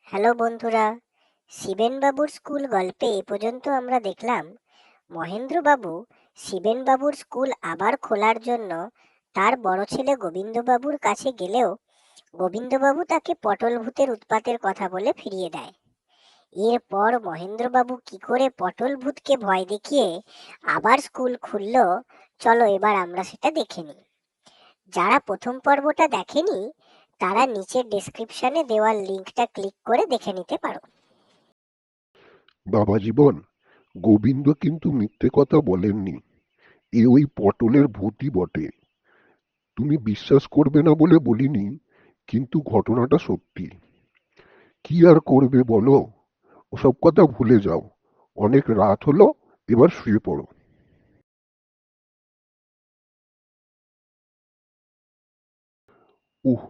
Hello বন্ধুরা, শিবেনবাবুর school গল্পে এ পর্যন্ত আমরা দেখলাম মহেন্দ্রবাবু শিবেনবাবুর স্কুল আবার খোলার জন্য তার বড় ছেলে গোবিন্দবাবুর কাছে গেলেও গোবিন্দবাবু তাকে পটল ভূতের উৎপাতের কথা বলে ফিরিয়ে দেয়। এরপর মহেন্দ্রবাবু কি করে পটল ভূতকে ভয় দেখিয়ে আবার স্কুল খুলল, চলো এবার আমরা সেটা দেখে নিই। যারা প্রথম পর্বটা দেখেনি তারা নিচের ডেসক্রিপশনে দেওয়া লিঙ্কটা ক্লিক করে দেখে নিতে পারো। বাবা জীবন, গোবিন্দ কিন্তু মিথ্যে কথা বলেননি। ওই পটলের ভূতই বটে। তুমি বিশ্বাস করবে না বলে বলিনি, কিন্তু ঘটনাটা সত্যি। কি আর করবে বলো? ওসব কথা ভুলে যাও। অনেক রাত হলো, এবার শুয়ে পড়ো। উহ,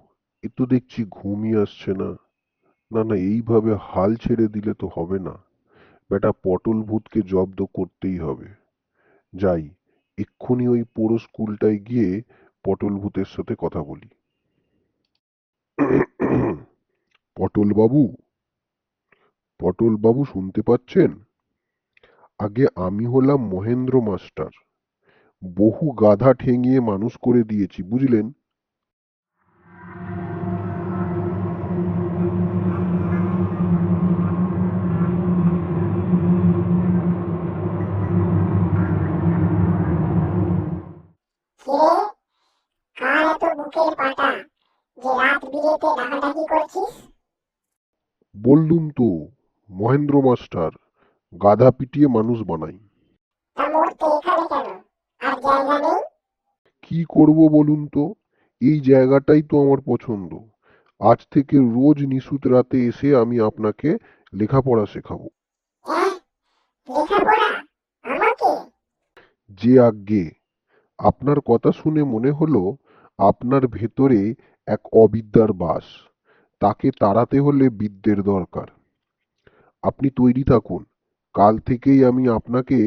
এ তো দেখছি ঘুমই আসছে না। না না, এইভাবে হাল ছেড়ে দিলে তো হবে না। বেটা, পটল ভূতকে জব্দ করতেই হবে। যাই, এক্ষুনি ওই পুরো স্কুলটায় গিয়ে পটল ভূতের সাথে কথা বলি। পটল বাবু, পটল বাবু শুনতে পাচ্ছেন? আগে আমি হলাম মহেন্দ্র মাস্টার। বহু গাধা ঠেঙিয়ে মানুষ করে দিয়েছি, বুঝলেন? কিরে, কার এত বুকের পাটা যে রাত বিরেতে ডাকাডাকি করছিস? বললুম তো, মহেন্দ্র মাস্টার, গাধা পিটিয়ে মানুষ বানাই। তা মরতে এখানে কেন? আর জায়গা নেই? কি করব বলুন তো? এই জায়গাটাই তো আমার পছন্দ। আজ থেকে রোজ নিশুত রাতে এসে আমি আপনাকে লেখাপড়া শেখাবো। হ্যাঁ, লেখাপড়া? আমাকে? যে আজ্ঞে। আপনার কথা শুনে মনে হলো আপনার ভেতরে এক অবিদ্যার বাস। তাকে তাড়াতে হলে বিদ্যের দরকার। আপনি তৈরি থাকুন। কাল থেকেই আমি আপনাকে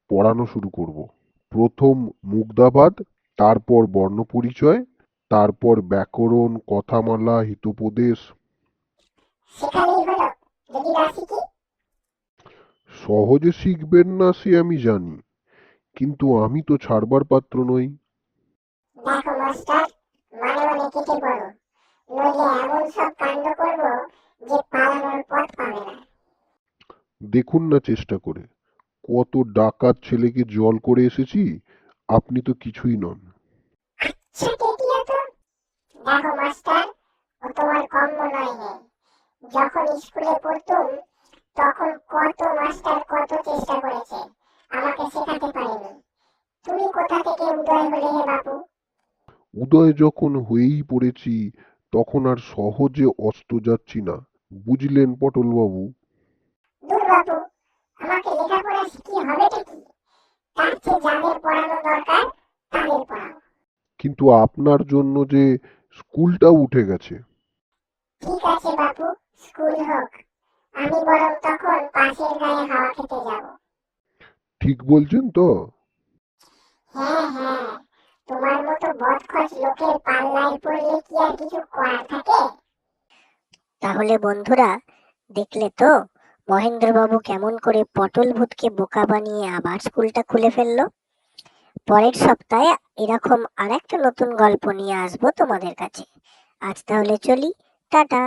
পড়ানো শুরু করব। প্রথম মুগ্ধাবাদ, তারপর বর্ণপরিচয়, তারপর ব্যাকরণ, কথামালা, হিতোপদেশ। শেখালেই হলো, যদি না শিখি? সহজে শিখবেন না সে আমি জানি, কিন্তু আমি তো ছাড়বার পাত্র নই। দেখো মাস্টার, মানে মানে কেটে পড়ো, নইলে এমন সব কাণ্ড করবো যে পালানোর পথ পাবে না। দেখুন না চেষ্টা করে, কত ডাকাত ছেলেকে জল করে এসেছি। আপনি তো কিছুই নন। আচ্ছা টেটিয়া তো। দেখো মাস্টার, ও তোমার কম্ম নয় হে। যখন স্কুলে পড়তুম তখন কত মাস্টার কত চেষ্টা করেছে, আমাকে শেখাতে পারেনি। তুমি কোথা থেকে উদয় হলে হে বাপু? উদয় যখন হয়েই পড়েছি, তখন আর সহজে অস্ত যাচ্ছি না, বুঝলেন পটলবাবু? দূর বাপু, আমাকে লেখাপড়া শিখিয়ে হবেটা কি? তার চেয়ে যাদের পড়ানো দরকার তাদের পড়াও। কিন্তু আপনার জন্য যে স্কুলটাও উঠে গেছে। ঠিক আছে বাপু, স্কুল হোক। আমি বরং তখন পাশের গায়ে হাওয়া খেতে যাব। ঠিক বলছেন তো? হ্যাঁ হ্যাঁ, তোমার মতো বদখচ লোকের পাল্লায় পড়লে কি আর কিছু করার থাকে? তাহলে বন্ধুরা, দেখলে তো মহেন্দ্রবাবু কেমন করে পটল ভূতকে বোকা বানিয়ে আবার স্কুলটা খুলে ফেললো। পরের সপ্তাহে এরকম আরেকটা নতুন গল্প নিয়ে আসবো তোমাদের কাছে। আজ তাহলে চলি, টাটা।